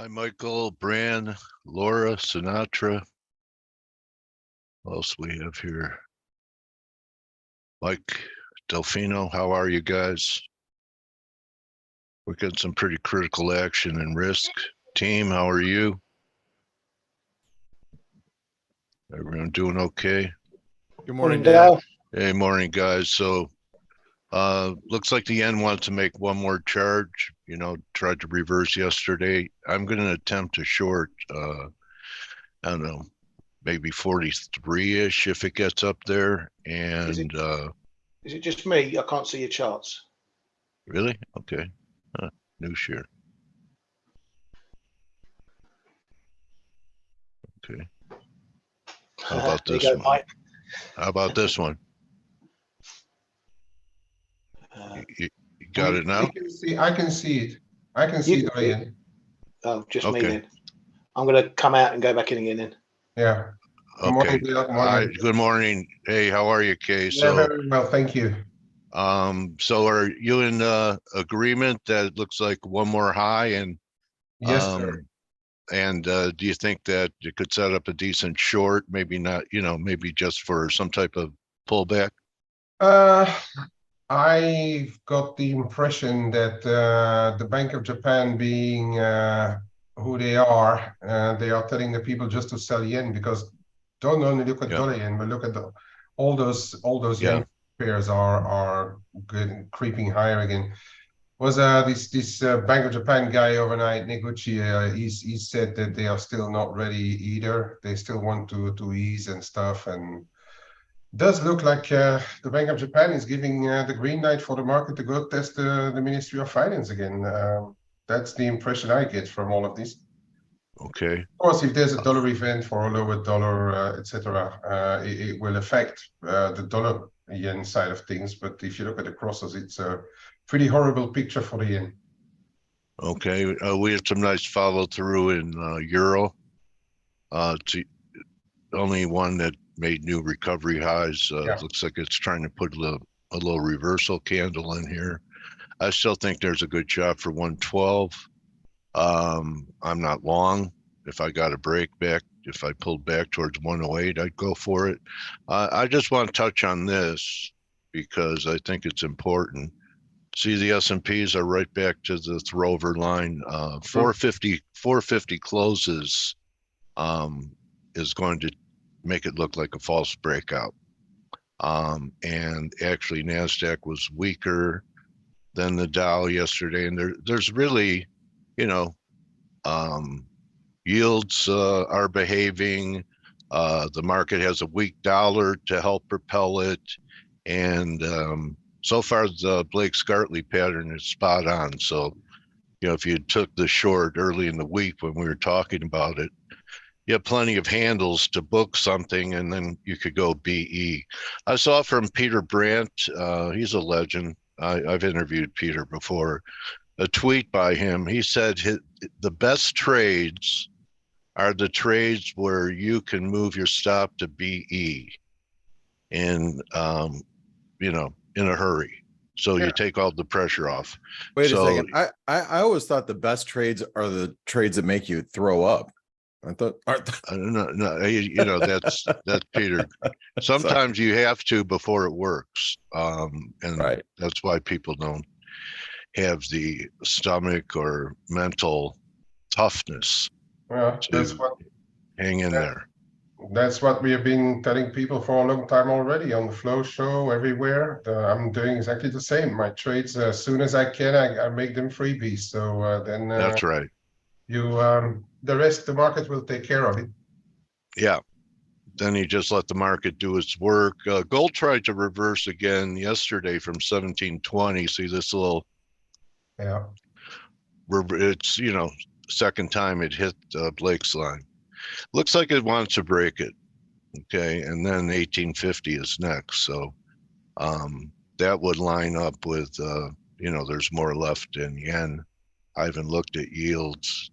Hi, Michael, Bran, Laura, Sinatra. What else we have here? Mike, Delfino, how are you guys? We're getting some pretty critical action and risk. Team, how are you? Everyone doing okay? Good morning, Dale. Hey, morning, guys. So, looks like the yen wants to make one more charge. Tried to reverse yesterday. I'm going to attempt to short, I don't know, maybe 43-ish if it gets up there. And is it just me? I can't see your charts. Really? Okay. New share. Okay. How about this one? Mike. How about this one? You got it now? I can see it. I can see the yen. Oh, just me then. I'm going to come out and go back in again then. Yeah. Good morning, Dale. Good morning. Hey, how are you, Kay? Yeah, very well, thank you. So are you in agreement that it looks like one more high? And yes, sir. And do you think that you could set up a decent short? Maybe not, maybe just for some type of pullback? I got the impression that the Bank of Japan, being who they are telling the people just to sell yen, because don't only look at dollar yen, but look at all those yen pairs are good, creeping higher again. Was this Bank of Japan guy overnight, Neguchi? He said that they are still not ready either. They still want to ease and stuff, and does look like the Bank of Japan is giving the green light for the market to go test the Ministry of Finance again. That's the impression I get from all of this. Okay. Of course, if there's a dollar event for a lower dollar, etc., it will affect the dollar yen side of things. But if you look at the crosses, it's a pretty horrible picture for the yen. Okay. We had some nice follow through in euro. It's only one that made new recovery highs. Looks like it's trying to put a little reversal candle in here. I still think there's a good shot for 112. I'm not long. If I got a break back, if I pulled back towards 108, I'd go for it. I just want to touch on this because I think it's important. See, the S&Ps are right back to the throwover line. 450 closes is going to make it look like a false breakout. And actually, NASDAQ was weaker than the Dow yesterday. And there's really, yields are behaving. The market has a weak dollar to help propel it. And so far, the Blake Scartley pattern is spot on. So, if you took the short early in the week when we were talking about it, you have plenty of handles to book something, and then you could go BE. I saw from Peter Brandt, he's a legend. I've interviewed Peter before, a tweet by him. He said the best trades are the trades where you can move your stop to BE and, in a hurry. So you take all the pressure off. Wait a second. I always thought the best trades are the trades that make you throw up. I thought, no, that's Peter. Sometimes you have to before it works. And that's why people don't have the stomach or mental toughness to hang in there. That's what we have been telling people for a long time already on the Flow Show, everywhere. I'm doing exactly the same. My trades, as soon as I can, I make them freebies. So then that's right. The rest, the market will take care of it. Yeah. Then you just let the market do its work. Gold tried to reverse again yesterday from 1720. See this little, it's, second time it hit Blake's line. Looks like it wants to break it. Okay. And then 1850 is next. So that would line up with, there's more left in yen. I haven't looked at yields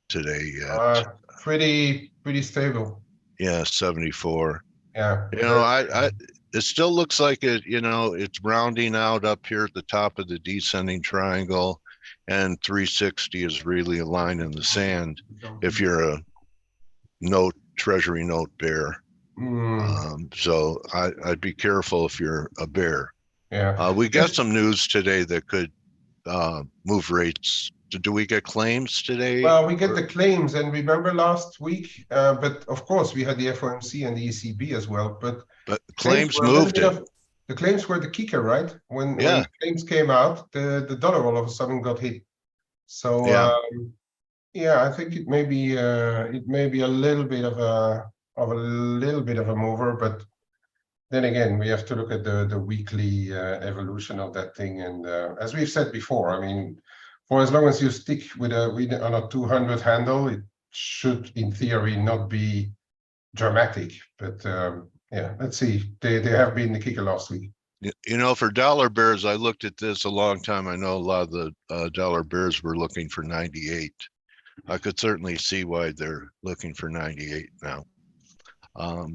today yet. Pretty stable. Yeah, 74. Yeah. It still looks like it, it's rounding out up here at the top of the descending triangle. and 360 is really a line in the sand if you're a treasury note bear. So I'd be careful if you're a bear. Yeah. We got some news today that could move rates. Do we get claims today? Well, we get the claims, and remember last week, but of course we had the FOMC and the ECB as well. But claims moved it. The claims were the kicker, right? When claims came out, the dollar all of a sudden got hit. So yeah, I think it may be a little bit of a mover, but then again, we have to look at the weekly evolution of that thing. And as we've said before, I mean, for as long as you stick with on a 200 handle, it should, in theory, not be dramatic. But yeah, let's see. They have been the kicker last week. You know, for dollar bears, I looked at this a long time. I know a lot of the dollar bears were looking for 98. I could certainly see why they're looking for 98 now.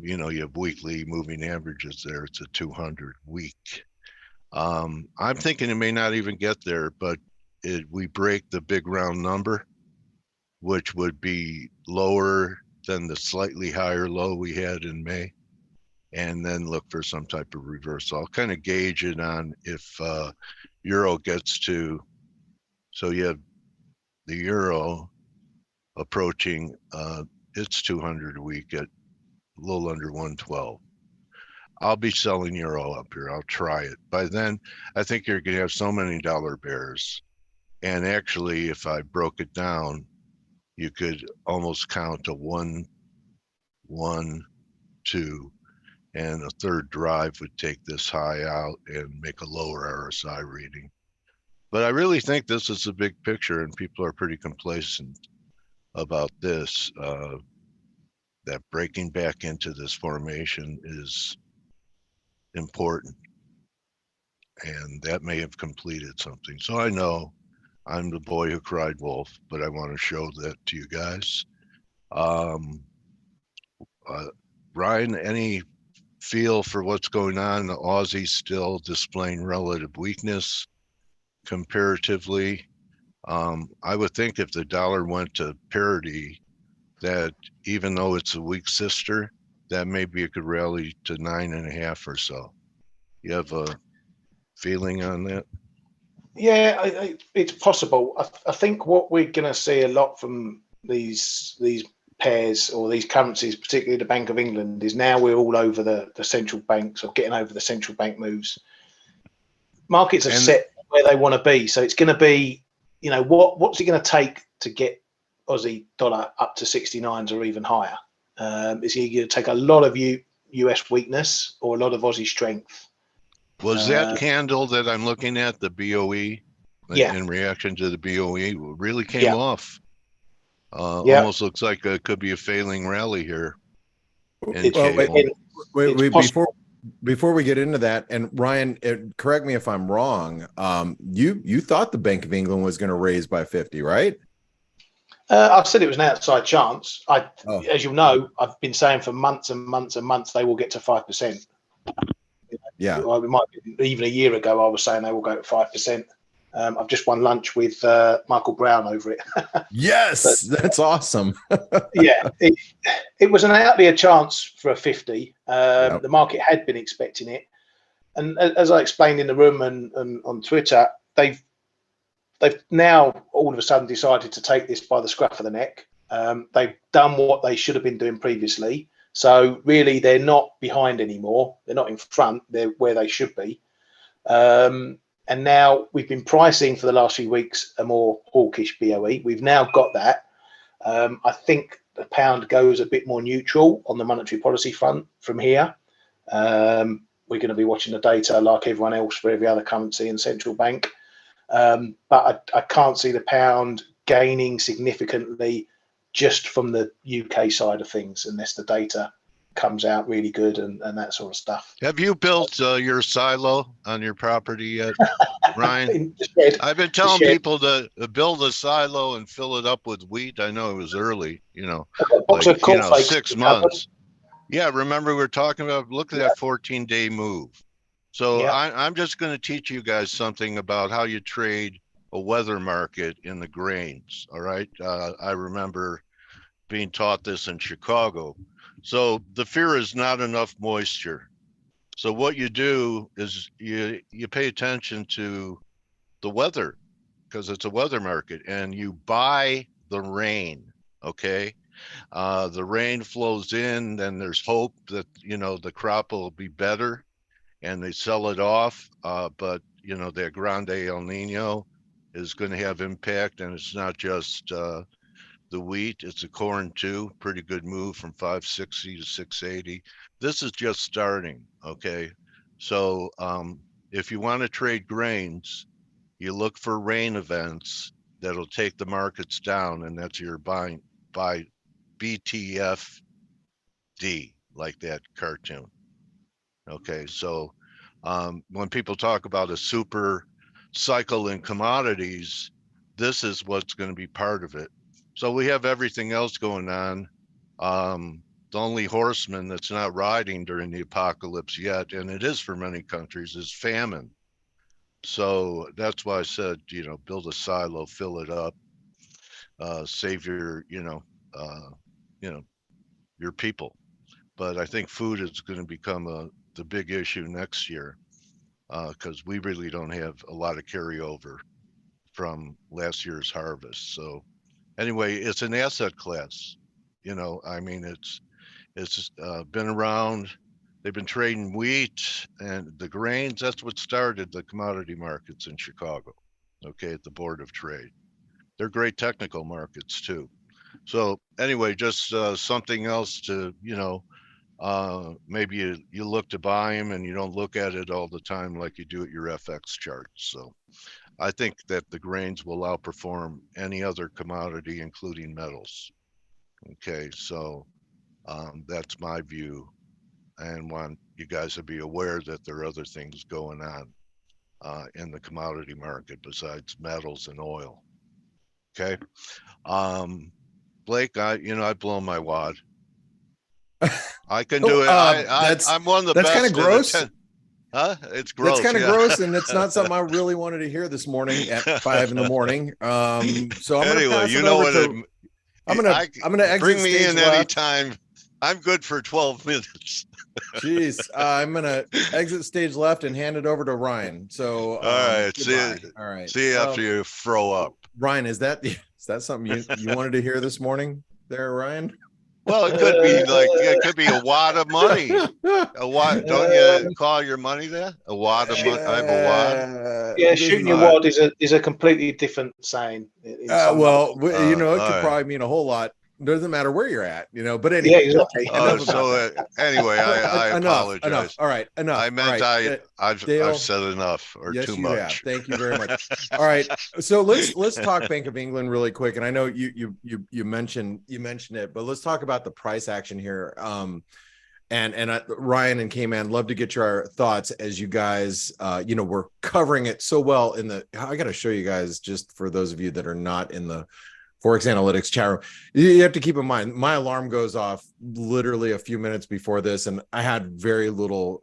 You know, you have weekly moving averages there. It's a 200 week. I'm thinking it may not even get there, but we break the big round number, which would be lower than the slightly higher low we had in May, and then look for some type of reversal. I'll kind of gauge it on if euro gets to, so you have the euro approaching its 200 a week at a little under 112. I'll be selling euro up here. I'll try it. By then, I think you're going to have so many dollar bears. And actually, if I broke it down, you could almost count a 1, 1, 2, and a third drive would take this high out and make a lower RSI reading. But I really think this is a big picture, and people are pretty complacent about this. That breaking back into this formation is important, and that may have completed something. So I know I'm the boy who cried wolf, but I want to show that to you guys. Ryan, any feel for what's going on? The Aussie's still displaying relative weakness comparatively. I would think if the dollar went to parity, that even though it's a weak sister, that maybe it could rally to 9.5 or so. You have a feeling on that? Yeah, it's possible. I think what we're going to see a lot from these pairs or these currencies, particularly the Bank of England, is now we're all over the central banks or getting over the central bank moves. Markets are set where they want to be. So it's going to be, you know, what's it going to take to get Aussie dollar up to 69s or even higher? Is it going to take a lot of US weakness or a lot of Aussie strength? Was that candle that I'm looking at, the BOE, in reaction to the BOE, really came off? Almost looks like it could be a failing rally here. Before we get into that, and Ryan, correct me if I'm wrong, you thought the Bank of England was going to raise by 50, right? I've said it was an outside chance. As you know, I've been saying for months and months and months they will get to 5%. Yeah, well, it might be even a year ago I was saying they will go to 5%. I've just won lunch with Michael Brown over it. Yes, that's awesome. Yeah, it was an outlier chance for a 50. The market had been expecting it, and as I explained in the room and on Twitter, they've now all of a sudden decided to take this by the scruff of the neck. They've done what they should have been doing previously. So really, they're not behind anymore. They're not in front. They're where they should be. And now we've been pricing for the last few weeks a more hawkish BOE. We've now got that. I think the pound goes a bit more neutral on the monetary policy front from here. We're going to be watching the data like everyone else for every other currency and central bank. But I can't see the pound gaining significantly just from the UK side of things, unless the data comes out really good and that sort of stuff. Have you built your silo on your property yet, Ryan? I've been telling people to build a silo and fill it up with wheat. I know it was early, like, 6 months. Yeah, remember we were talking about, look at that 14-day move. So I'm just going to teach you guys something about how you trade a weather market in the grains. All right. I remember being taught this in Chicago. So the fear is not enough moisture. So what you do is you pay attention to the weather, because it's a weather market, and you buy the rain. Okay. The rain flows in, then there's hope that, the crop will be better, and they sell it off. But, that Grande El Nino is going to have impact, and it's not just the wheat, it's the corn too. Pretty good move from 560 to 680. This is just starting. Okay. So if you want to trade grains, you look for rain events that'll take the markets down, and that's your buy BTFD, like that cartoon. Okay, so when people talk about a super cycle in commodities, this is what's going to be part of it. So we have everything else going on. The only horseman that's not riding during the apocalypse yet, and it is for many countries, is famine. So that's why I said, build a silo, fill it up, save your, your people. But I think food is going to become the big issue next year, because we really don't have a lot of carryover from last year's harvest. So anyway, it's an asset class. It's been around. They've been trading wheat and the grains. That's what started the commodity markets in Chicago, okay, at the Board of Trade. They're great technical markets too. So anyway, just something else to, maybe you look to buy them and you don't look at it all the time like you do at your FX charts. So I think that the grains will outperform any other commodity, including metals. Okay, so that's my view, and want you guys to be aware that there are other things going on in the commodity market besides metals and oil. Okay. Blake, I've blown my wad. I can do it. I'm one of the best. That's kind of gross. Huh? It's gross. That's kind of gross, and it's not something I really wanted to hear this morning at 5 a.m. So I'm anyway, gonna pass it over to. I'm gonna exit bring me stage in left. anytime. I'm good for 12 minutes. Jeez, I'm gonna exit stage left and hand it over to Ryan. So all right, goodbye. All right, see you after you throw up. Ryan, is that something you wanted to hear this morning, there, Ryan? Well, it could be a wad of money. A wad. Don't you call your money that? A wad of money. I have a wad. Yeah, shooting your wad is a completely different saying. It could probably mean a whole lot. Doesn't matter where you're at, But anyway, yeah, exactly. Anyway, I apologize. Enough. All right, enough. I meant I've said enough or yes, too you much. Have. Thank you very much. All right, so let's talk Bank of England really quick. And I know you mentioned it, but let's talk about the price action here. And Ryan and Kman, love to get your thoughts as you guys, we're covering it so well I got to show you guys, just for those of you that are not in the ForexAnalytix chat room, you have to keep in mind, my alarm goes off literally a few minutes before this, and I had very little,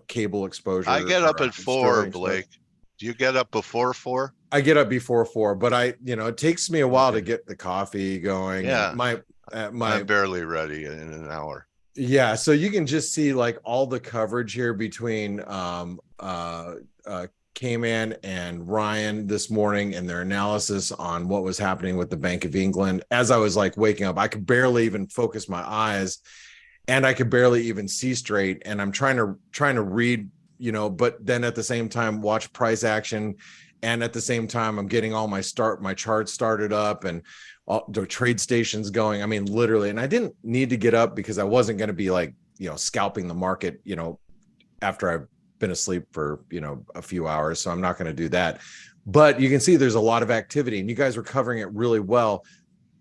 cable exposure. I get up at 4, Blake. Do you get up before 4? I get up before 4, but it takes me a while to get the coffee going. Yeah, I'm barely ready in an hour. Yeah, so you can just see like all the coverage here between Kman and Ryan this morning and their analysis on what was happening with the Bank of England. As I was like waking up, I could barely even focus my eyes, and I could barely even see straight. And I'm trying to read, but then at the same time watch price action, and at the same time I'm getting all my charts started up and all the trade stations going. I mean, literally. And I didn't need to get up because I wasn't going to be like scalping the market after I've been asleep for a few hours, so I'm not going to do that. But you can see there's a lot of activity, and you guys were covering it really well.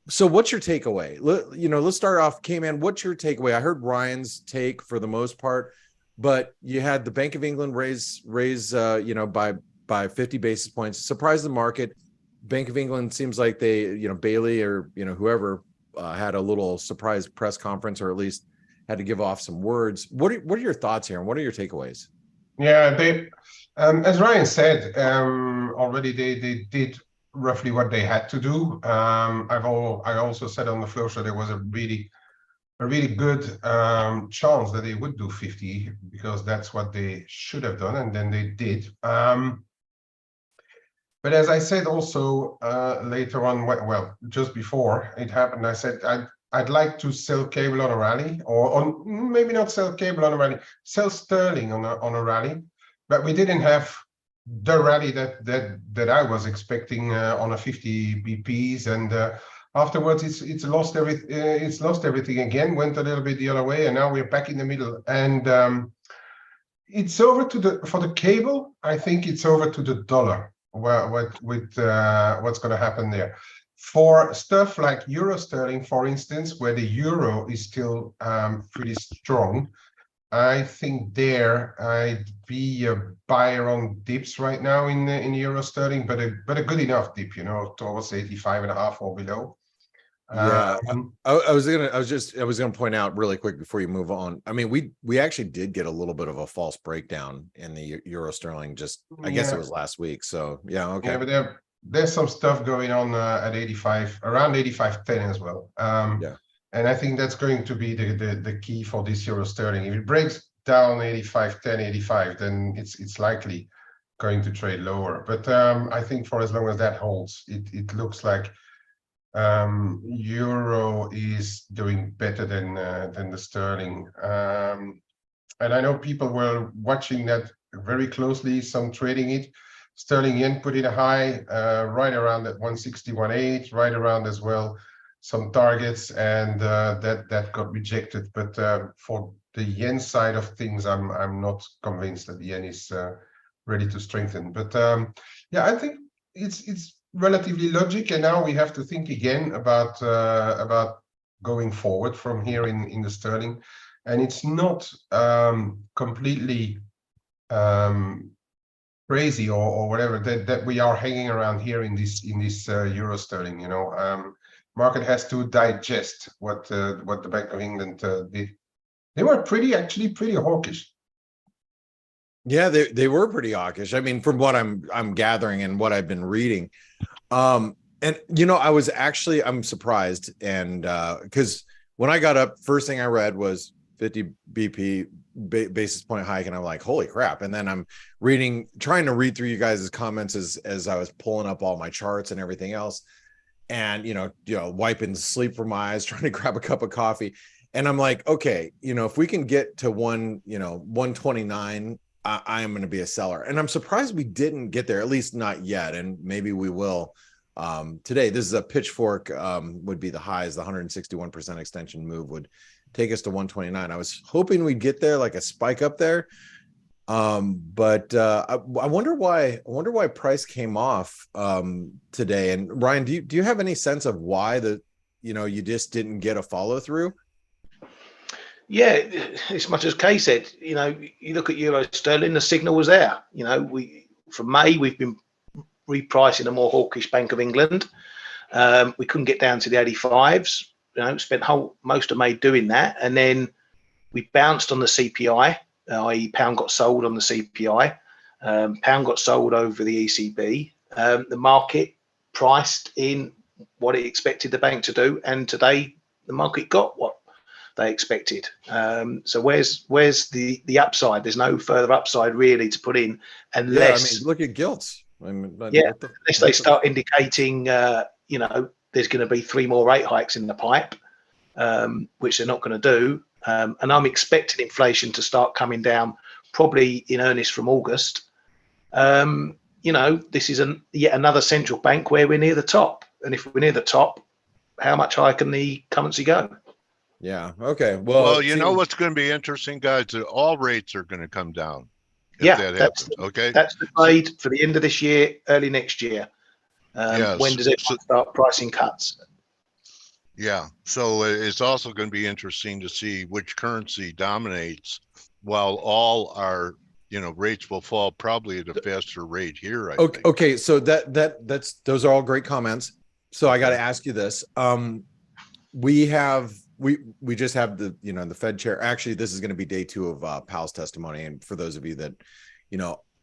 So what's your takeaway? Let's start off, Kman. What's your takeaway? I heard Ryan's take for the most part, but you had the Bank of England raise by 50 basis points, surprised the market. Bank of England seems like they, Bailey or whoever had a little surprise press conference, or at least had to give off some words. What are your thoughts here, and what are your takeaways? Yeah, they, as Ryan said, already they did roughly what they had to do. I also said on the floor show there was a really good chance that they would do 50 because that's what they should have done, and then they did. But as I said also later on, well, just before it happened, I said I'd like to sell cable on a rally, or on maybe not sell cable on a rally, sell sterling on a rally, but we didn't have the rally that I was expecting on a 50 BPs, and afterwards it's lost everything again, went a little bit the other way, and now we're back in the middle, and it's over to for the cable. I think it's over to the dollar. What's going to happen there? For stuff like euro sterling, for instance, where the euro is still pretty strong, I think there I'd be a buyer on dips right now in euro sterling, but a good enough dip, towards 85.5 or below. Yeah, I was gonna point out really quick before you move on. I mean, we actually did get a little bit of a false breakdown in the euro sterling. Just I guess it was last week. So yeah, okay. Yeah, but there's some stuff going on at 85, around 85.10 as well. Yeah, and I think that's going to be the key for this euro sterling. If it breaks down 85.10, 85, then it's likely going to trade lower. But I think for as long as that holds, it looks like euro is doing better than the sterling. And I know people were watching that very closely, some trading it. Sterling yen put in a high right around that 161.8, right around as well some targets, and that got rejected. But for the yen side of things, I'm not convinced that the yen is ready to strengthen. But yeah, I think it's relatively logic, and now we have to think again about going forward from here in the sterling, and it's not completely crazy or whatever that we are hanging around here in this euro sterling. Market has to digest what the Bank of England did. They were actually pretty hawkish. Yeah, they were pretty hawkish. I mean, from what I'm gathering and what I've been reading. And I'm surprised, and because when I got up, first thing I read was 50 BP basis point hike, and I'm like, holy crap. And then I'm trying to read through you guys' comments as I was pulling up all my charts and everything else, and wiping sleep from my eyes, trying to grab a cup of coffee, and I'm like, okay, if we can get to 129, I am going to be a seller. And I'm surprised we didn't get there, at least not yet, and maybe we will today. This is a pitchfork, would be the highs. The 161% extension move would take us to 129. I was hoping we'd get there, like a spike up there, but I wonder why price came off today. And Ryan, do you have any sense of why you just didn't get a follow through? Yeah, as much as Kay said, you look at euro sterling, the signal was there. From May we've been repricing a more hawkish Bank of England. We couldn't get down to the 85s. Spent most of May doing that, and then we bounced on the CPI, i.e. pound got sold on the CPI. Pound got sold over the ECB. The market priced in what it expected the bank to do, and today the market got what they expected. So where's the upside? There's no further upside really to put in, unless look at gilts. Unless they start indicating, there's going to be 3 more rate hikes in the pipe, which they're not going to do. And I'm expecting inflation to start coming down probably in earnest from August. This is yet another central bank where we're near the top. And if we're near the top, how much higher can the currency go? Yeah. Okay. Well, what's going to be interesting, guys, that all rates are going to come down. That's the trade for the end of this year, early next year. When does it start pricing cuts? Yeah. So it's also going to be interesting to see which currency dominates, while all our rates will fall probably at a faster rate here. I think. Okay. So those are all great comments. So I got to ask you this. We have we just have the, the Fed chair. Actually, this is going to be day 2 of Powell's testimony. And for those of you that,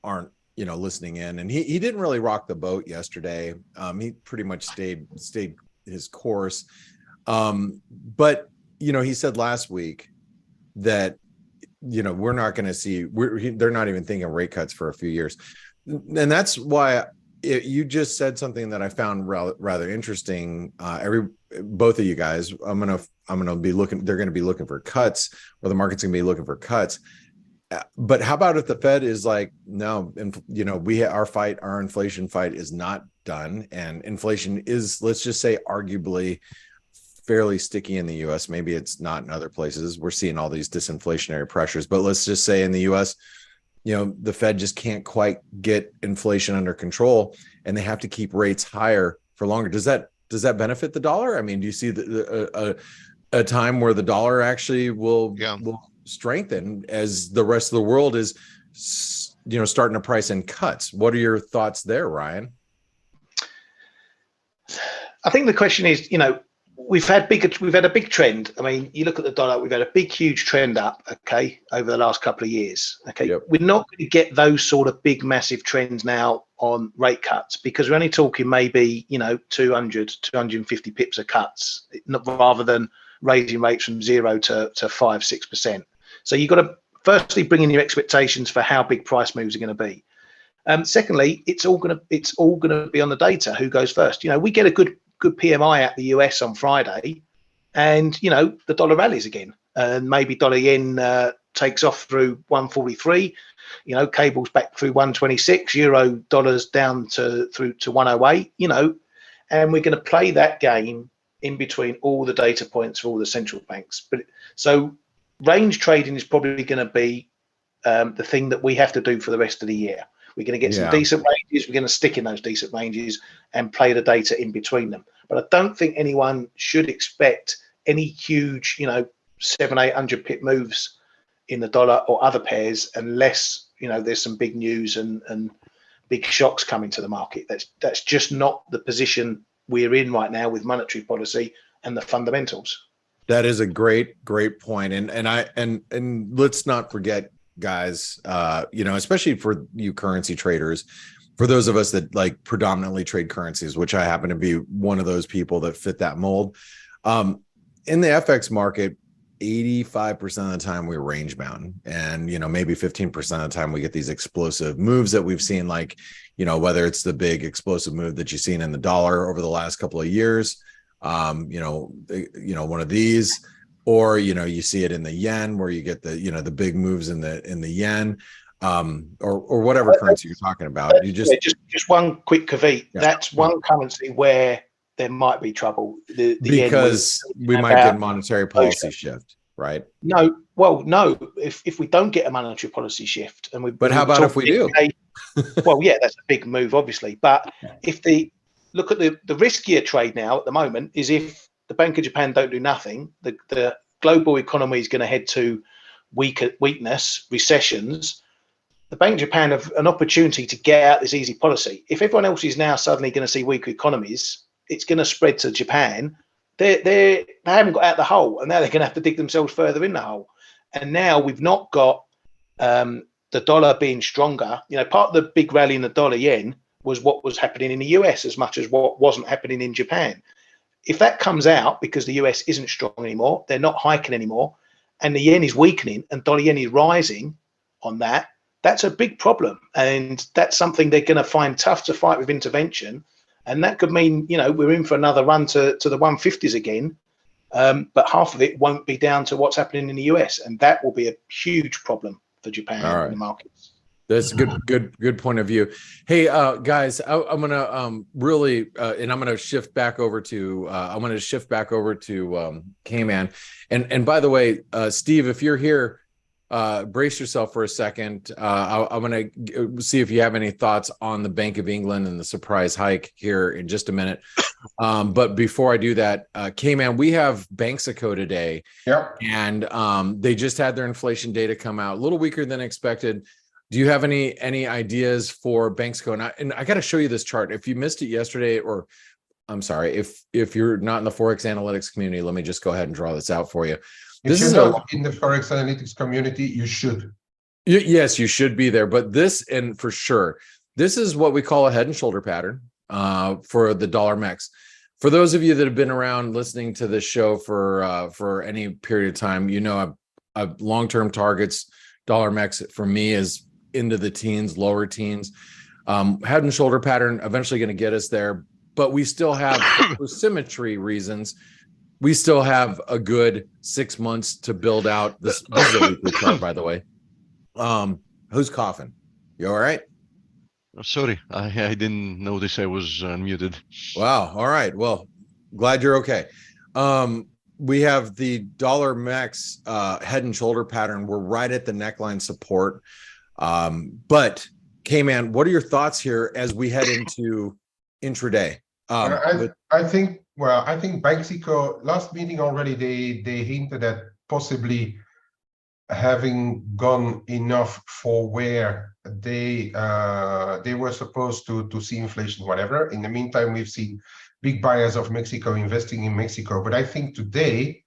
aren't, listening in, and he didn't really rock the boat yesterday. He pretty much stayed his course. But, he said last week that, we're not going to see, they're not even thinking rate cuts for a few years. And that's why you just said something that I found rather interesting. Both of you guys, I'm gonna be looking. They're going to be looking for cuts, or the market's going to be looking for cuts. But how about if the Fed is like, no, and our inflation fight is not done, and inflation is, let's just say, arguably fairly sticky in the U.S. Maybe it's not in other places. We're seeing all these disinflationary pressures, but let's just say in the U.S. the Fed just can't quite get inflation under control, and they have to keep rates higher for longer. Does that benefit the dollar? I mean, do you see a time where the dollar actually will strengthen as the rest of the world is, starting to price in cuts? What are your thoughts there, Ryan? I think the question is, we've had a big trend. I mean, you look at the dollar, we've had a huge trend up, okay, over the last couple of years. Okay. Yep. We're not going to get those sort of big, massive trends now on rate cuts, because we're only talking maybe, 200, 250 pips of cuts, rather than raising rates from 0 to 5-6%. So you've got to firstly bring in your expectations for how big price moves are going to be. Secondly, it's all going to be on the data. Who goes first? We get a good PMI at the US on Friday, and the dollar rallies again, and maybe dollar yen takes off through 143. Cable's back through 126. Euro dollar's down through to 108. And we're going to play that game in between all the data points for all the central banks. But so range trading is probably going to be the thing that we have to do for the rest of the year. We're going to get some decent ranges. We're going to stick in those decent ranges and play the data in between them. But I don't think anyone should expect any huge, 700-800 pip moves in the dollar or other pairs unless, there's some big news and big shocks coming to the market. That's just not the position we're in right now with monetary policy and the fundamentals. That is a great point. And let's not forget, guys, especially for you currency traders, for those of us that like predominantly trade currencies, which I happen to be one of those people that fit that mold. In the FX market, 85% of the time we're range bound, and maybe 15% of the time we get these explosive moves that we've seen, like whether it's the big explosive move that you've seen in the dollar over the last couple of years, one of these, or you see it in the yen, where you get the big moves in the yen, or whatever currency you're talking about. You just one quick caveat. Yeah. That's one currency where there might be trouble. Because we might get monetary policy shift, right? No. If we don't get a monetary policy shift, but how about if we do? Well, yeah, that's a big move, obviously. But if look at the riskier trade now at the moment is if the Bank of Japan don't do nothing, the global economy is going to head to weakness, recessions. The Bank of Japan have an opportunity to get out this easy policy. If everyone else is now suddenly going to see weaker economies, it's going to spread to Japan. They haven't got out the hole, and now they're going to have to dig themselves further in the hole. And now we've not got the dollar being stronger. Part of the big rally in the dollar yen was what was happening in the US as much as what wasn't happening in Japan. If that comes out because the US isn't strong anymore, they're not hiking anymore, and the yen is weakening and dollar yen is rising on that, that's a big problem. And that's something they're going to find tough to fight with intervention. And that could mean, we're in for another run to the 150s again. But half of it won't be down to what's happening in the US. And that will be a huge problem for Japan in the markets. That's a good point of view. Hey, guys, I'm gonna really, and I'm gonna shift back over to Kman. And by the way, Steve, if you're here, brace yourself for a second. I'm gonna see if you have any thoughts on the Bank of England and the surprise hike here in just a minute. But before I do that, Kman, we have Banxico today. Yep. And they just had their inflation data come out, a little weaker than expected. Do you have any ideas for Banxico? And I got to show you this chart. If you missed it yesterday, or I'm sorry, if you're not in the ForexAnalytix community, let me just go ahead and draw this out for you. If you're not in the ForexAnalytix community, you should. Yes, you should be there. But this, and for sure, this is what we call a head and shoulder pattern for the dollar MEX. For those of you that have been around listening to this show for any period of time, you know, long-term targets, dollar MEX for me is into the teens, lower teens. Head and shoulder pattern eventually going to get us there, but we still have, for symmetry reasons, we still have a good 6 months to build out this. This is a weekly chart, by the way. Who's coughing? You all right? Sorry, I didn't notice I was unmuted. Wow. All right. Well, glad you're okay. We have the dollar MEX head and shoulder pattern. We're right at the neckline support. But Kman, what are your thoughts here as we head into intraday? I think Mexico last meeting already they hinted at possibly having gone enough for where they were supposed to see inflation, whatever. In the meantime, we've seen big buyers of Mexico investing in Mexico. But I think today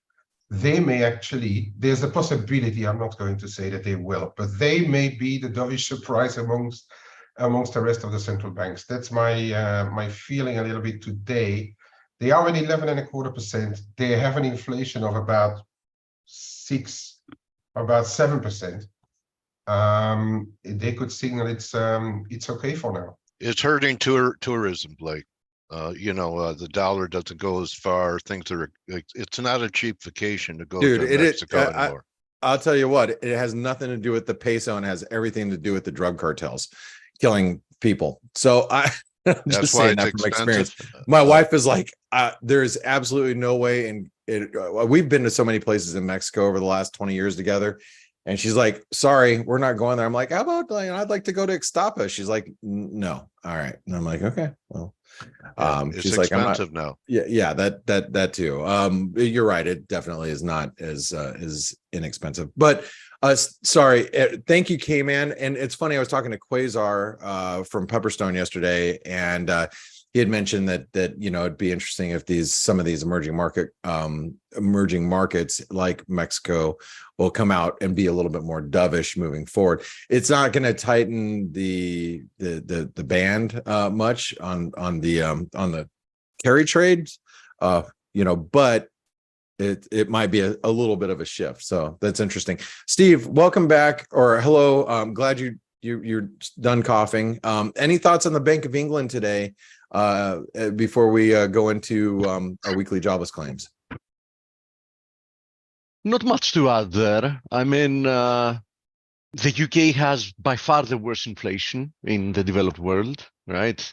they may actually, there's a possibility, I'm not going to say that they will, but they may be the dovish surprise amongst the rest of the central banks. That's my feeling a little bit today. They are at 11.25%. They have an inflation of about 7%. They could signal it's okay for now. It's hurting tourism, Blake. You know, the dollar doesn't go as far. Things are, it's not a cheap vacation to go to Mexico anymore. I'll tell you what, it has nothing to do with the peso and has everything to do with the drug cartels killing people. So I'm just saying that from experience. My wife is like, there's absolutely no way. And we've been to so many places in Mexico over the last 20 years together. And she's like, sorry, we're not going there. I'm like, how about, I'd like to go to Ixtapa. She's like, no. All right. And I'm like, okay, well, it's she's expensive now. Yeah, that too. You're right. It definitely is not as inexpensive, but sorry. Thank you, Kman. And it's funny, I was talking to Quasar from Pepperstone yesterday, and he had mentioned that it'd be interesting if some of these emerging markets like Mexico will come out and be a little bit more dovish moving forward. It's not going to tighten the band much on the carry trades, but it might be a little bit of a shift. So that's interesting. Steve, welcome back, or hello. I'm glad you're done coughing. Any thoughts on the Bank of England today before we go into our weekly jobless claims? Not much to add there. I mean, the UK has by far the worst inflation in the developed world, right?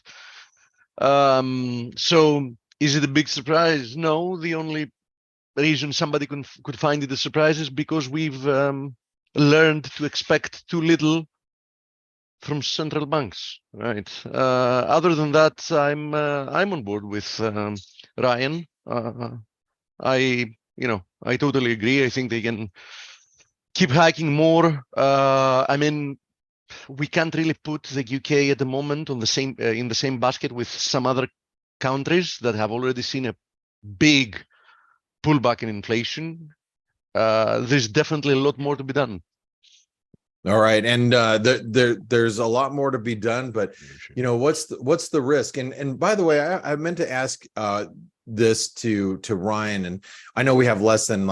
So is it a big surprise? No, the only reason somebody could find it a surprise is because we've learned to expect too little from central banks, right? Other than that, I'm on board with Ryan. I totally agree. I think they can keep hiking more. I mean, we can't really put the UK at the moment on the same in the same basket with some other countries that have already seen a big pullback in inflation. There's definitely a lot more to be done. All right, and there's a lot more to be done, but what's the risk? And by the way, I meant to ask this to Ryan, and I know we have less than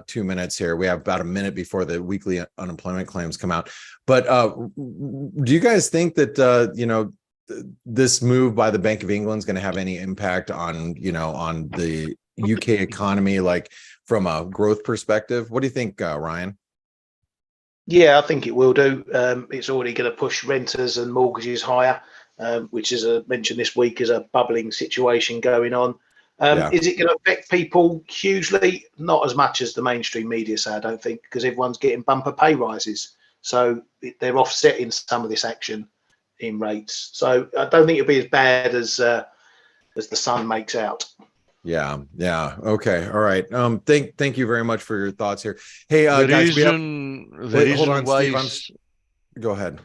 2 minutes here. We have about a minute before the weekly unemployment claims come out. But do you guys think that this move by the Bank of England is going to have any impact on on the UK economy, from a growth perspective? What do you think, Ryan? Yeah, I think it will do. It's already going to push renters and mortgages higher, which, as I mentioned this week, is a bubbling situation going on. Is it going to affect people hugely? Not as much as the mainstream media say, I don't think, because everyone's getting bumper pay rises. So they're offsetting some of this action in rates. So I don't think it'll be as bad as the sun makes out. Yeah. Okay. All right. Thank you very much for your thoughts here. Hey, guys, hold on, Steve. Go ahead.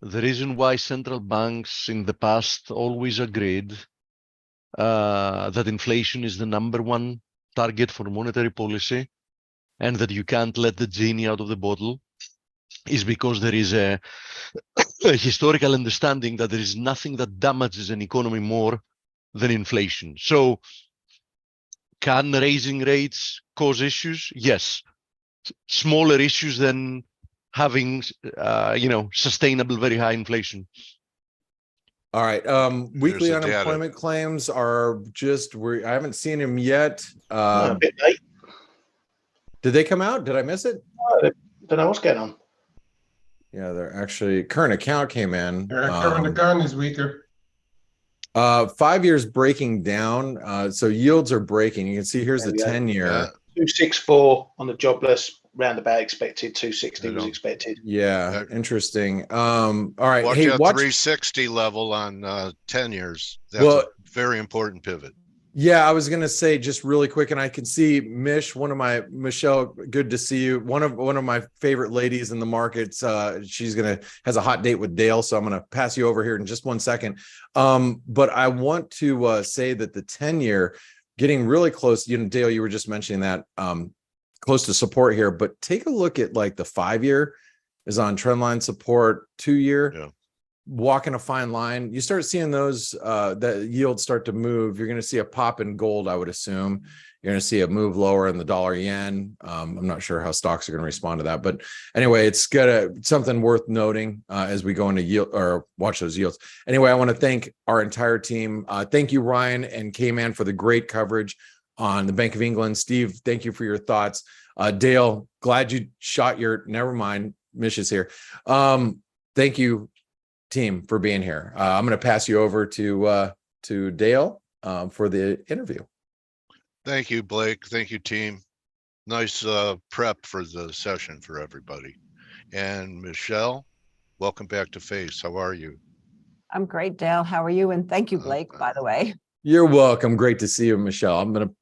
The reason why central banks in the past always agreed that inflation is the #1 target for monetary policy, and that you can't let the genie out of the bottle, is because there is a historical understanding that there is nothing that damages an economy more than inflation. So can raising rates cause issues? Yes. Smaller issues than having, sustainable very high inflation. All right. Weekly unemployment claims are just, I haven't seen them yet. A bit late. Did they come out? Did I miss it? Don't know what's going on. Yeah, they're actually, current account came in. Current account is weaker. 5 years breaking down. So yields are breaking. You can see here's the 10-year. 264 on the jobless, roundabout expected. 260 was expected. Yeah, interesting. All right. Watch out, 360 level on 10 years. That's a very important pivot. Yeah, I was gonna say just really quick, and I can see Michelle, good to see you. One of my favorite ladies in the markets. She's has a hot date with Dale, so I'm gonna pass you over here in just 1 second. But I want to say that the 10-year getting really close. Dale, you were just mentioning that close to support here, but take a look at like the 5-year is on trendline support, 2-year. Yeah. Walking a fine line, you start seeing those that yields start to move. You're going to see a pop in gold, I would assume. You're going to see a move lower in the dollar yen. I'm not sure how stocks are going to respond to that, but anyway, it's something worth noting as we go into yield or watch those yields. Anyway, I want to thank our entire team. Thank you, Ryan and Kman, for the great coverage on the Bank of England. Steve, thank you for your thoughts. Dale, glad you shot your. Never mind, Mish is here. Thank you, team, for being here. I'm going to pass you over to Dale for the interview. Thank you, Blake. Thank you, team. Nice prep for the session for everybody. And Michelle, welcome back to F.A.C.E. How are you? I'm great, Dale. How are you? And thank you, Blake, by the way. You're welcome. Great to see you, Michelle. I'm going to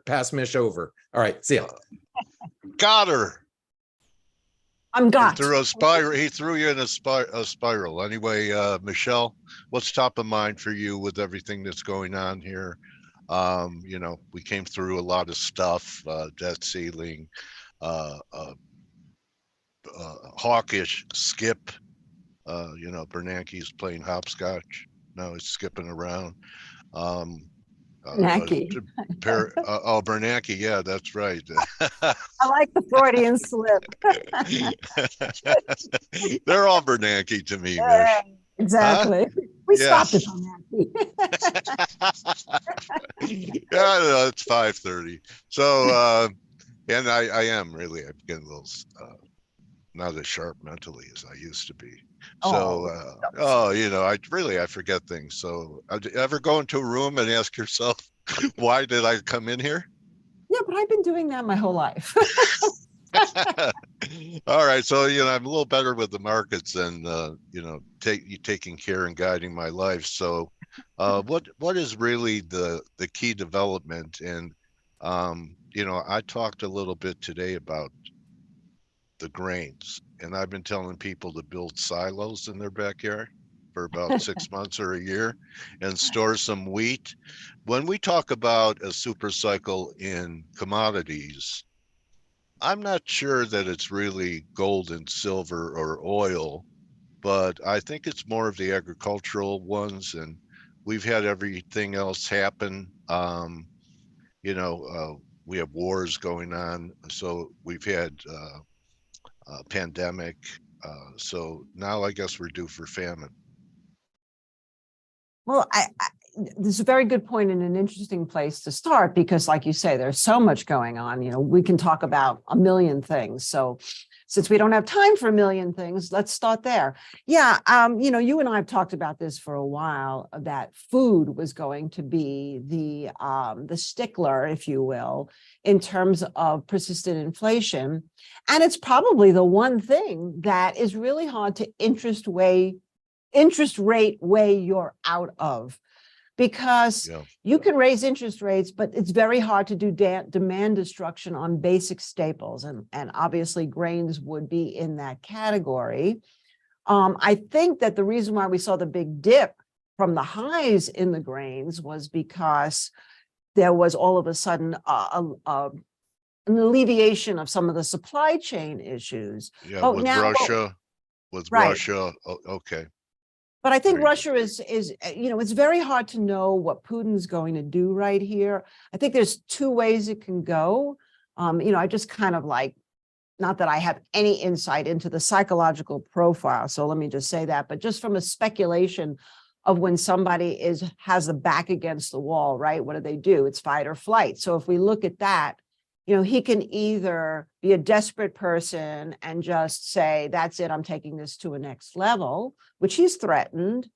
pass Mish over. All right, see ya. Got her. I'm got. He threw a spiral. He threw you in a spiral. Anyway, Michelle, what's top of mind for you with everything that's going on here? We came through a lot of stuff, debt ceiling, hawkish skip. Bernanke's playing hopscotch. Now he's skipping around. Bernanke. Bernanke. Yeah, that's right. I like the Freudian slip. They're all Bernanke to me, Mish. Exactly. Huh? We stopped at Bernanke. Yeah, it's 5:30. So, and I am really, I'm getting a little not as sharp mentally as I used to be. So, I forget things. So, ever go into a room and ask yourself, why did I come in here? Yeah, but I've been doing that my whole life. All right. So, I'm a little better with the markets and, taking care and guiding my life. So, what is really the key development? And, I talked a little bit today about the grains, and I've been telling people to build silos in their backyard for about 6 months or a year and store some wheat. When we talk about a super cycle in commodities, I'm not sure that it's really gold and silver or oil, but I think it's more of the agricultural ones, and we've had everything else happen. We have wars going on, so we've had pandemic. So now I guess we're due for famine. Well, this is a very good point and an interesting place to start because, like you say, there's so much going on. We can talk about a million things. So since we don't have time for a million things, let's start there. Yeah, you and I have talked about this for a while, that food was going to be the stickler, if you will, in terms of persistent inflation. And it's probably the one thing that is really hard to interest rate way you're out of, because you can raise interest rates, but it's very hard to do demand destruction on basic staples. And obviously grains would be in that category. I think that the reason why we saw the big dip from the highs in the grains was because there was all of a sudden an alleviation of some of the supply chain issues. Yeah, But with now, Russia, right. Okay. But I think Very Russia is, it's very hard to know what Putin's going to do right here. I think there's two ways it can go. I just kind of like, not that I have any insight into the psychological profile, so let me just say that, but just from a speculation of when somebody has the back against the wall, right? What do? It's fight or flight. So if we look at that, he can either be a desperate person and just say, that's it, I'm taking this to a next level, which he's threatened,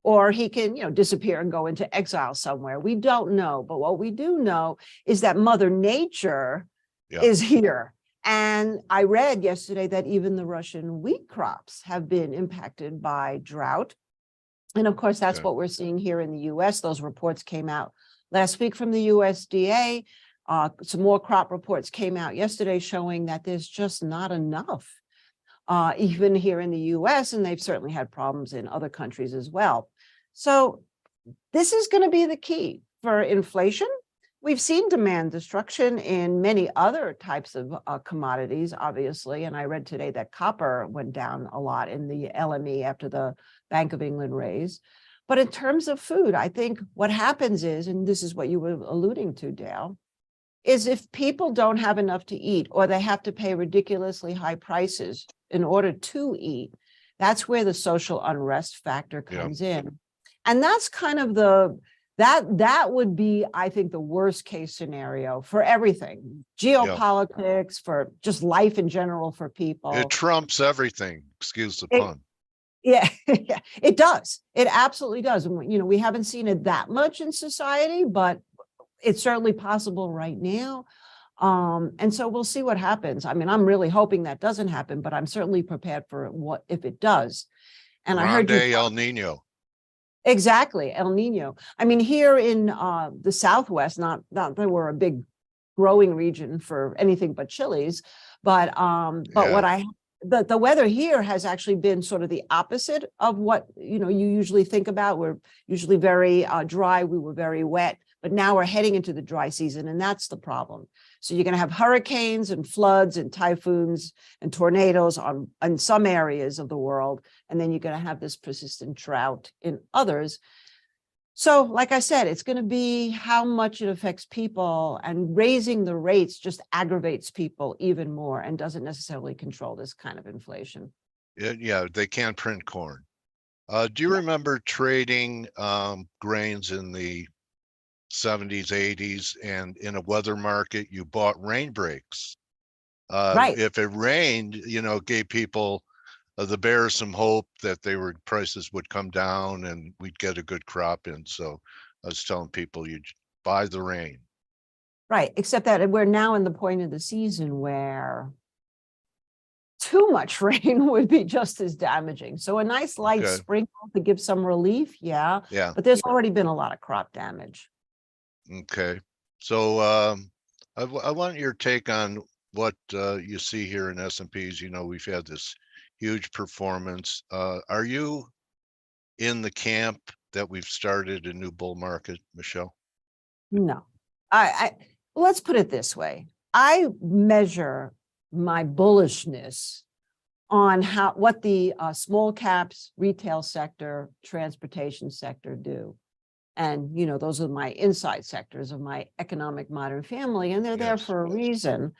or he can, disappear and go into exile somewhere. We don't know. But what we do know is that Mother Nature is here. And I read yesterday that even the Russian wheat crops have been impacted by drought. And of course, that's what we're seeing here in the US. Those reports came out last week from the USDA. Some more crop reports came out yesterday showing that there's just not enough, even here in the US, and they've certainly had problems in other countries as well. So this is going to be the key for inflation. We've seen demand destruction in many other types of commodities, obviously, and I read today that copper went down a lot in the LME after the Bank of England raise. But in terms of food, I think what happens is, and this is what you were alluding to, Dale, is if people don't have enough to eat or they have to pay ridiculously high prices in order to eat, that's where the social unrest factor comes in. And that's kind of that would be, I think, the worst case scenario for everything, geopolitics, for just life in general for people. It trumps everything, excuse the pun. Yeah, it does. It absolutely does. And, we haven't seen it that much in society, but it's certainly possible right now. And so we'll see what happens. I mean, I'm really hoping that doesn't happen, but I'm certainly prepared for what if it does. And I heard El Nino. Exactly, El Nino. I mean, here in the Southwest, not that we're a big growing region for anything but chilies, but what the weather here has actually been sort of the opposite of what you usually think about. We're usually very dry. We were very wet. But now we're heading into the dry season, and that's the problem. So you're going to have hurricanes and floods and typhoons and tornadoes in some areas of the world, and then you're going to have this persistent drought in others. So like I said, it's going to be how much it affects people, and raising the rates just aggravates people even more and doesn't necessarily control this kind of inflation. Yeah, they can't print corn. Do you remember trading grains in the 70s, 80s, and in a weather market, you bought rain breaks? Right. If it rained, it gave people the bears some hope that prices would come down and we'd get a good crop in. So I was telling people, you buy the rain. Right, except that we're now in the point of the season where too much rain would be just as damaging. So a nice light sprinkle to give some relief, yeah. But there's already been a lot of crop damage. Okay, so I want your take on what you see here in S&Ps. We've had this huge performance. Are you in the camp that we've started a new bull market, Michelle? No, let's put it this way. I measure my bullishness on what the small caps, retail sector, transportation sector do. And, those are my inside sectors of my economic modern family, and they're there for a reason.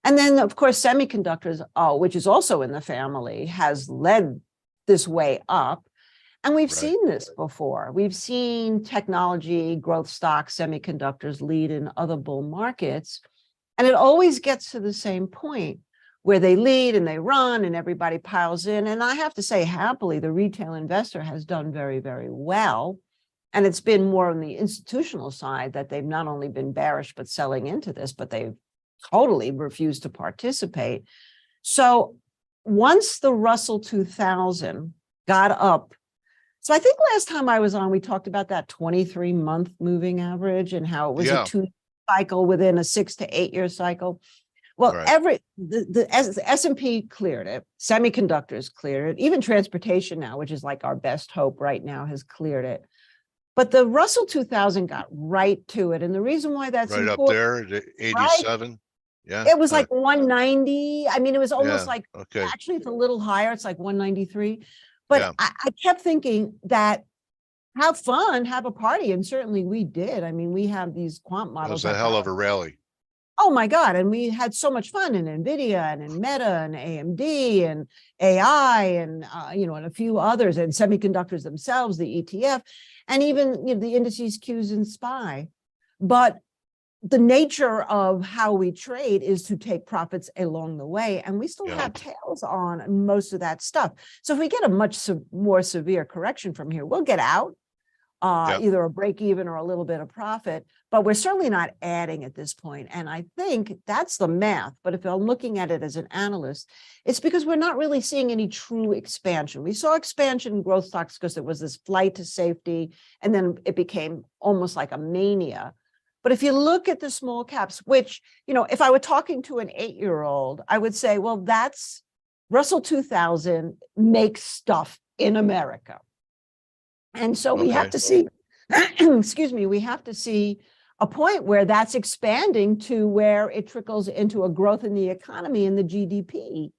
And then, of course, semiconductors, which is also in the family, has led this way up. And we've seen this before. We've seen technology, growth stocks, semiconductors lead in other bull markets. And it always gets to the same point where they lead and they run and everybody piles in. And I have to say, happily, the retail investor has done very, very well. And it's been more on the institutional side that they've not only been bearish, but selling into this, but they've totally refused to participate. So once the Russell 2000 got up, so I think last time I was on, we talked about that 23-month moving average and how it was a 2-year cycle within a 6 to 8 year cycle. Well, the S&P cleared it, semiconductors cleared it, even transportation now, which is like our best hope right now, has cleared it. But the Russell 2000 got right to it. And the reason why that's Right up important, there at 87. Yeah. it was like 190. I mean, it was almost Yeah, like, okay. actually, it's a little higher. It's like 193. But Yeah. I kept thinking that have fun, have a party. And certainly we did. I mean, we have these quant That models. was a hell of a rally. Oh my God. And we had so much fun in NVIDIA and in Meta and AMD and AI and, you know, and a few others, and semiconductors themselves, the ETF, and even, you know, the indices, Qs, and SPY. But the nature of how we trade is to take profits along the way. And we still have tails on most of that stuff. So if we get a much more severe correction from here, we'll get out. Either a break even or a little bit of profit, but we're certainly not adding at this point. And I think that's the math. But if I'm looking at it as an analyst, it's because we're not really seeing any true expansion. We saw expansion in growth stocks because there was this flight to safety, and then it became almost like a mania. But if you look at the small caps, which, you know, if I were talking to an 8-year-old, I would say, well, that's Russell 2000 makes stuff in America. And so we have to see, excuse me, we have to see a point where that's expanding to where it trickles into a growth in the economy and the GDP.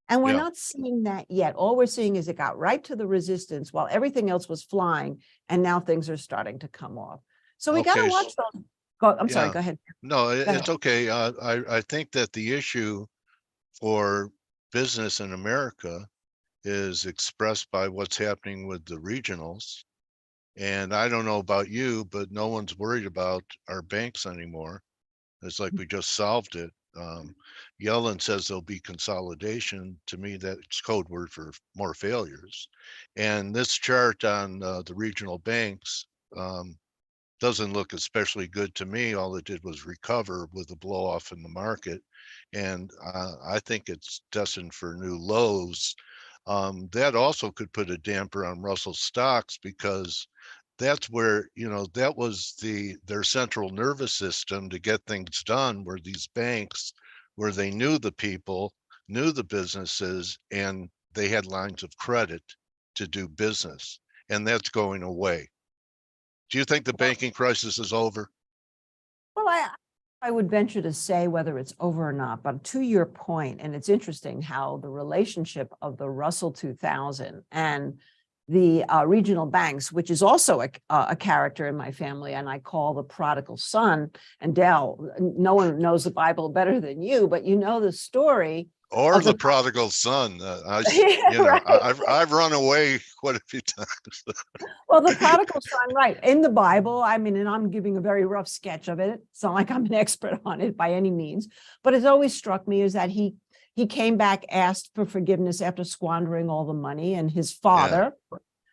And we're not seeing that yet. All we're seeing is it got right to the resistance while everything else was flying. And now things are starting to come off. So we got to watch those. I'm sorry, go ahead. No, it's okay. I think that the issue for business in America is expressed by what's happening with the regionals. And I don't know about you, but no one's worried about our banks anymore. It's like we just solved it. Yellen says there'll be consolidation. To me, that's code word for more failures. And this chart on the regional banks doesn't look especially good to me. All it did was recover with a blow off in the market. And I think it's destined for new lows. That also could put a damper on Russell stocks, because that's where, you know, that was their central nervous system to get things done, were these banks where they knew the people, knew the businesses, and they had lines of credit to do business. And that's going away. Do you think the banking crisis is over? Well, I would venture to say whether it's over or not, but to your point, and it's interesting how the relationship of the Russell 2000 and the regional banks, which is also a character in my family, and I call the prodigal son. And Dale, no one knows the Bible better than you, but you know the story. Or the prodigal son. You know, I've run away quite a few times. Well, the prodigal son, right, in the Bible, I mean, and I'm giving a very rough sketch of it. It's not like I'm an expert on it by any means, but it's always struck me is that he came back, asked for forgiveness after squandering all the money, and his father,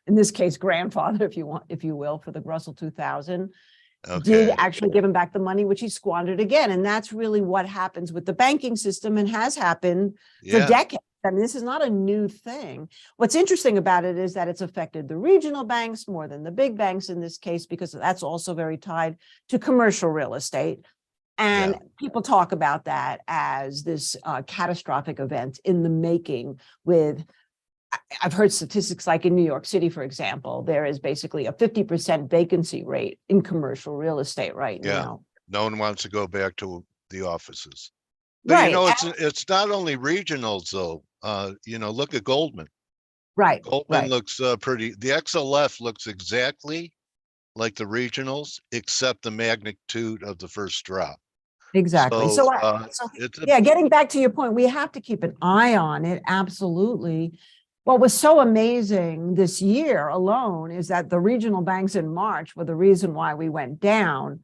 in this case, grandfather, if you will, for the Russell 2000, did actually give him back the money, which he squandered again. And that's really what happens with the banking system and has happened for decades. I mean, this is not a new thing. What's interesting about it is that it's affected the regional banks more than the big banks in this case, because that's also very tied to commercial real estate. And people talk about that as this catastrophic event in the making. With, I've heard statistics like in New York City, for example, there is basically a 50% vacancy rate in commercial real estate right now. No one wants to go back to the offices. But you know, it's not only regionals though. You know, look at Goldman. Goldman looks pretty. The XLF looks exactly like the regionals, except the magnitude of the first drop. Exactly. So getting back to your point, we have to keep an eye on it. Absolutely. What was so amazing this year alone is that the regional banks in March were the reason why we went down.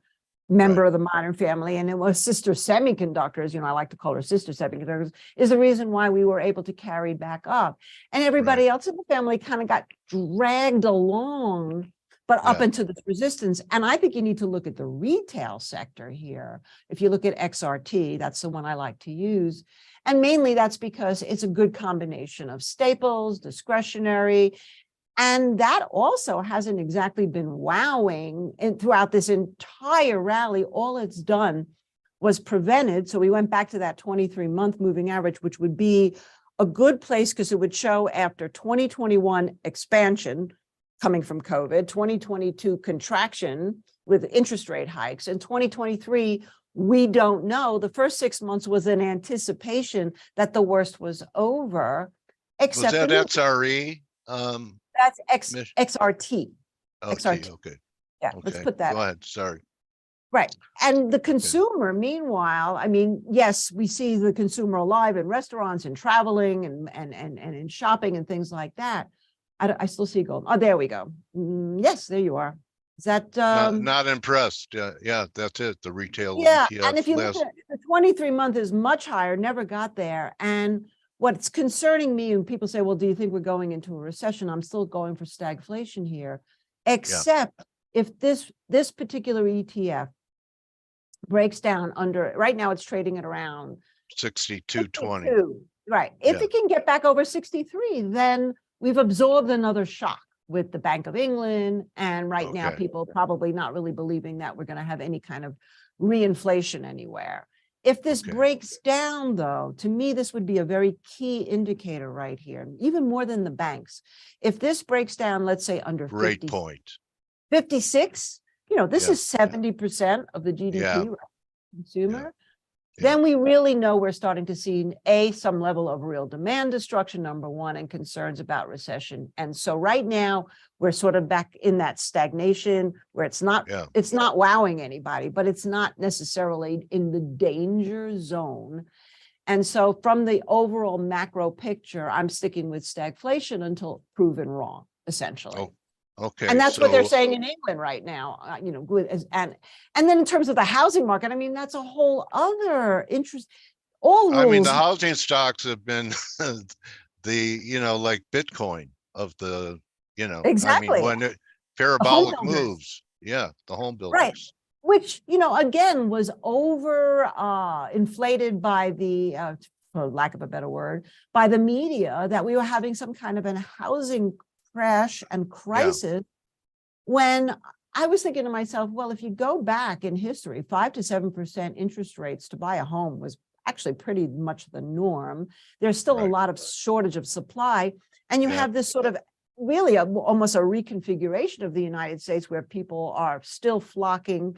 Member of the Modern family, and it was Sister Semiconductors, you know, I like to call her Sister Semiconductors, is the reason why we were able to carry back up. And everybody else in the family kind of got dragged along, but up into this resistance. And I think you need to look at the retail sector here. If you look at XRT, that's the one I like to use. And mainly that's because it's a good combination of staples, discretionary, and that also hasn't exactly been wowing throughout this entire rally. All it's done was prevented. So we went back to that 23-month moving average, which would be a good place because it would show after 2021 expansion, coming from COVID, 2022 contraction with interest rate hikes, and 2023, we don't know. The first 6 months was in anticipation that the worst was over, except Was that XRE? that's XRT. XRT, okay. Yeah, Okay. let's put that. Go ahead, sorry. Right. And the consumer, meanwhile, I mean, yes, we see the consumer alive in restaurants and traveling and in shopping and things like that. I still see gold. Oh, there we go. Yes, there you are. Is that Not impressed. Yeah, that's it. The retail yeah, ETF and if you look at the 23-month is much higher, never got there. And what's concerning me, and people say, well, do you think we're going into a recession? I'm still going for stagflation here, except if this particular ETF breaks down under, right now it's trading at around 62.20. Right. If it can get back over 63, then we've absorbed another shock with the Bank of England. And right now, people probably not really believing that we're going to have any kind of reinflation anywhere. If this breaks down, though, to me, this would be a very key indicator right here, even more than the banks. If this breaks down, let's say under 50, 56, you know, this is 70% of the GDP consumer. Then we really know we're starting to see some level of real demand destruction, number one, and concerns about recession. And so right now we're sort of back in that stagnation where it's not wowing anybody, but it's not necessarily in the danger zone. And so from the overall macro picture, I'm sticking with stagflation until proven wrong, essentially. Okay. And that's what they're saying in England right now, you know, and then in terms of the housing market, I mean, that's a whole other interest. I mean, the housing stocks have been you know, like Bitcoin of the, you know, exactly. I mean, when parabolic moves, the home builders. Right. Which, you know, again, was inflated by the, for lack of a better word, by the media, that we were having some kind of a housing crash and crisis, when I was thinking to myself, well, if you go back in history, 5 to 7% interest rates to buy a home was actually pretty much the norm. There's still a lot of shortage of supply. And you have this sort of really almost a reconfiguration of the United States where people are still flocking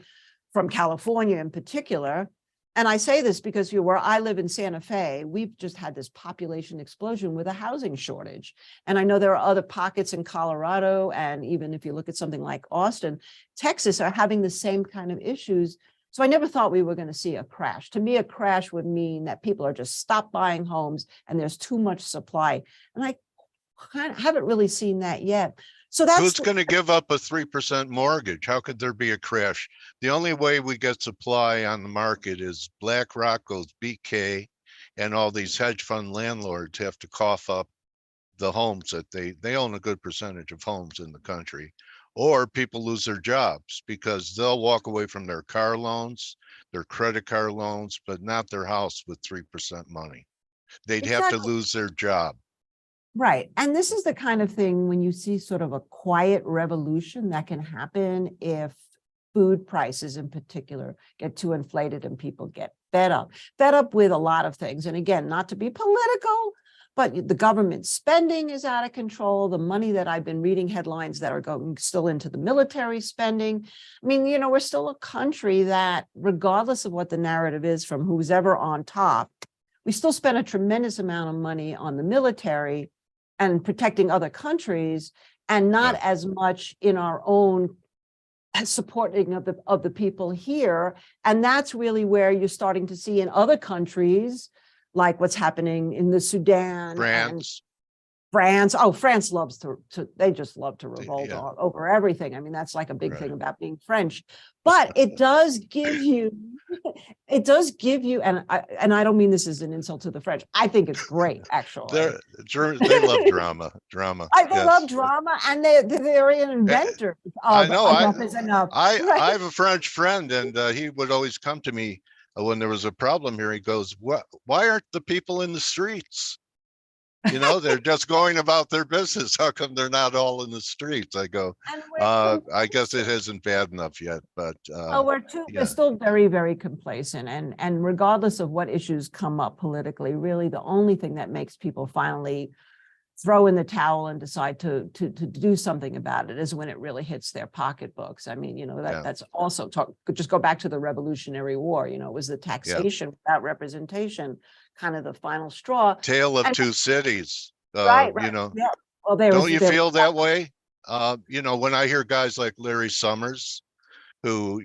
from California in particular. And I say this because where I live in Santa Fe, we've just had this population explosion with a housing shortage. And I know there are other pockets in Colorado, and even if you look at something like Austin, Texas are having the same kind of issues. So I never thought we were going to see a crash. To me, a crash would mean that people are just stop buying homes and there's too much supply. And I haven't really seen that yet. So that's who's going to give up a 3% mortgage? How could there be a crash? The only way we get supply on the market is BlackRock goes BK, and all these hedge fund landlords have to cough up the homes that they own a good percentage of homes in the country, or people lose their jobs because they'll walk away from their car loans, their credit card loans, but not their house with 3% money. They'd have to lose their job. Right. And this is the kind of thing when you see sort of a quiet revolution that can happen if food prices in particular get too inflated and people get fed up with a lot of things. And again, not to be political, but the government spending is out of control. The money that I've been reading headlines that are going still into the military spending. I mean, you know, we're still a country that, regardless of what the narrative is from who's ever on top, we still spend a tremendous amount of money on the military and protecting other countries, and not as much in our own supporting of the people here. And that's really where you're starting to see in other countries, like what's happening in the Sudan, France. Oh, France loves they just love to revolt over everything. I mean, that's like a big thing about being French. But it does give you, and I don't mean this as an insult to the French. I think it's great, actually. They love drama. They love drama, and they're inventors. I know. I have a French friend, and he would always come to me when there was a problem here. He goes, why aren't the people in the streets? You know, they're just going about their business. How come they're not all in the streets? I go, I guess it isn't bad enough yet, but we're still very, very complacent. And regardless of what issues come up politically, really the only thing that makes people finally throw in the towel and decide to do something about it is when it really hits their pocketbooks. I mean, that's also just go back to the Revolutionary War. It was the taxation without representation, kind of the final straw. Tale of two cities. Right. Yeah. Well, don't you feel that way? When I hear guys like Larry Summers, who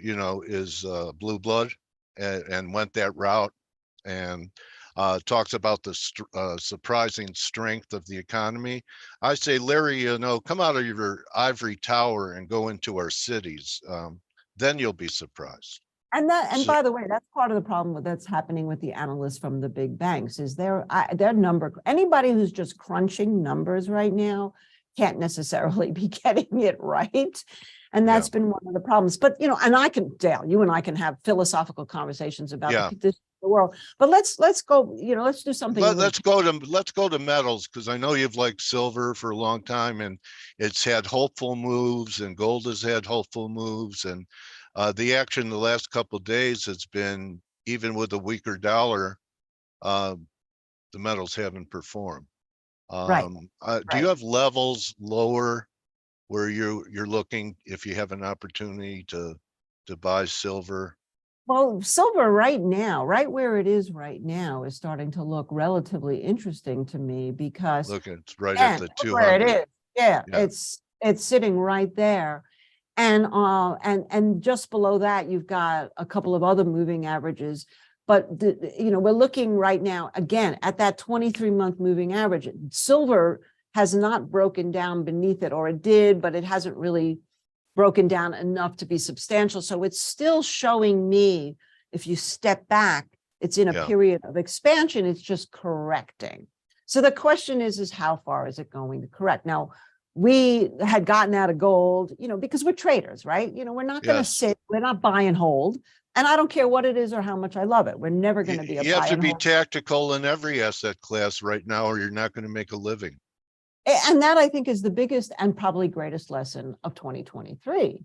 is blue blood and went that route, and talks about the surprising strength of the economy. I say, Larry, come out of your ivory tower and go into our cities. Then you'll be surprised. And by the way, that's part of the problem that's happening with the analysts from the big banks is their number. Anybody who's just crunching numbers right now can't necessarily be getting it right. And that's been one of the problems. But, and Dale, you and I can have philosophical conversations about the world, but let's go, let's do something. Let's go to metals, because I know you've liked silver for a long time, and it's had hopeful moves, and gold has had hopeful moves, and the action the last couple of days has been, even with a weaker dollar, the metals haven't performed. Do you have levels lower where you're looking, if you have an opportunity to buy silver? Well, silver right now, right where it is right now, is starting to look relatively interesting to me, because look, it's right at the 200. Where it is. Yeah, it's sitting right there. And just below that, you've got a couple of other moving averages. But we're looking right now again at that 23-month moving average. Silver has not broken down beneath it, or it did, but it hasn't really broken down enough to be substantial. So it's still showing me, if you step back, it's in a period of expansion. It's just correcting. So the question is how far is it going to correct? Now, we had gotten out of gold, because we're traders, right? We're not going to sit, we're not buy and hold. And I don't care what it is or how much I love it. We're never going to be a buy and hold. You have to be tactical in every asset class right now, or you're not going to make a living. And that, I think, is the biggest and probably greatest lesson of 2023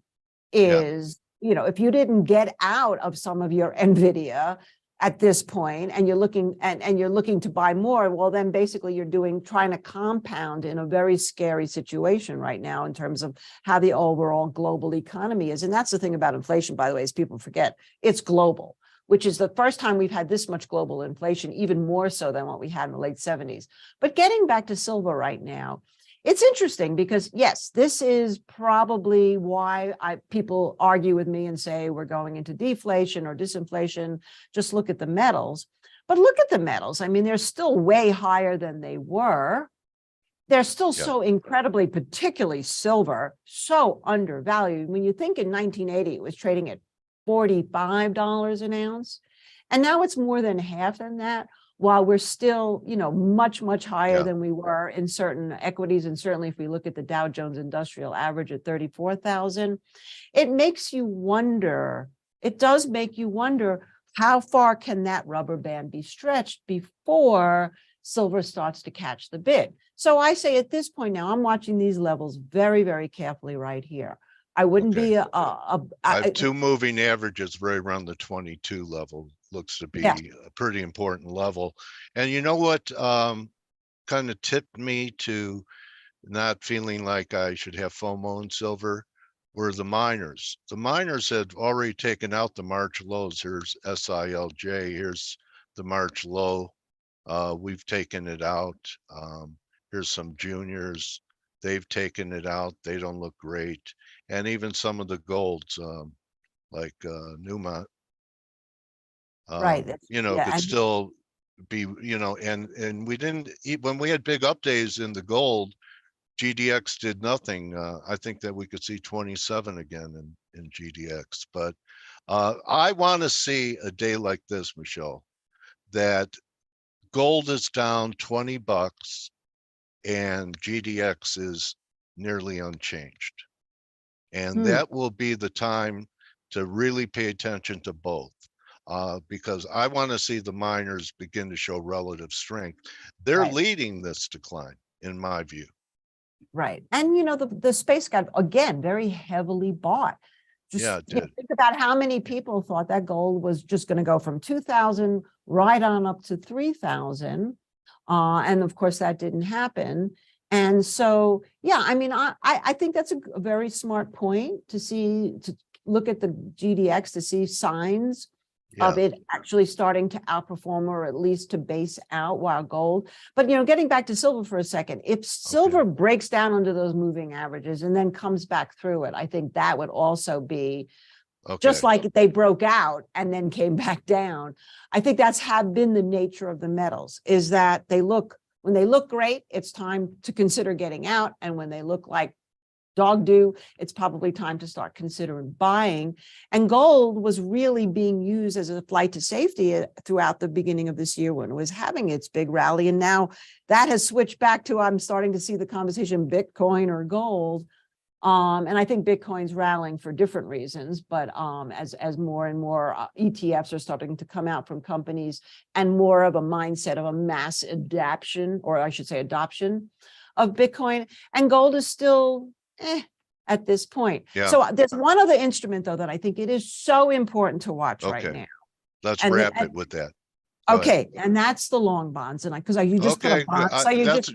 is, if you didn't get out of some of your NVIDIA at this point, and you're looking and you're looking to buy more, well, then basically you're trying to compound in a very scary situation right now in terms of how the overall global economy is. And that's the thing about inflation, by the way, is people forget it's global, which is the first time we've had this much global inflation, even more so than what we had in the late 70s. But getting back to silver right now, it's interesting because, yes, this is probably why people argue with me and say we're going into deflation or disinflation. Just look at the metals. But look at the metals. I mean, they're still way higher than they were. They're still so incredibly, particularly silver, so undervalued. When you think in 1980, it was trading at $45 an ounce. And now it's more than half than that, while we're still, much, much higher than we were in certain equities. And certainly if we look at the Dow Jones Industrial Average at 34,000, it makes you wonder, it does make you wonder, how far can that rubber band be stretched before silver starts to catch the bid? So I say at this point now, I'm watching these levels very, very carefully right here. I wouldn't be I have two moving averages right around the 22 level. Looks to be a pretty important level. And you know what kind of tipped me to not feeling like I should have FOMO in silver were the miners. The miners had already taken out the March lows. Here's SILJ, here's the March low. We've taken it out. Here's some juniors. They've taken it out. They don't look great. And even some of the golds, like Newmont, could still be, and we didn't, when we had big up days in the gold, GDX did nothing. I think that we could see 27 again in GDX. But I want to see a day like this, Michelle, that gold is down $20 and GDX is nearly unchanged. And that will be the time to really pay attention to both, because I want to see the miners begin to show relative strength. They're leading this decline, in my view. Right. And, the space got, again, very heavily bought. It did. Think about how many people thought that gold was just going to go from 2,000 right on up to 3,000. And of course, that didn't happen. And so, yeah, I mean, I think that's a very smart point to look at the GDX to see signs of it actually starting to outperform or at least to base out while gold. But, you know, getting back to silver for a second, if silver breaks down under those moving averages and then comes back through it, I think that would also be just like they broke out and then came back down. I think that's been the nature of the metals, is that when they look great, it's time to consider getting out. And when they look like dog do, it's probably time to start considering buying. And gold was really being used as a flight to safety throughout the beginning of this year when it was having its big rally. And now that has switched back to, I'm starting to see the conversation, Bitcoin or gold. And I think Bitcoin's rallying for different reasons, but as more and more ETFs are starting to come out from companies and more of a mindset of a mass adoption, or I should say adoption of Bitcoin, and gold is still at this point. So there's one other instrument though that I think it is so important to watch right now. Let's wrap it with that. Okay, and that's the long bonds, and because you just put a bond, so you just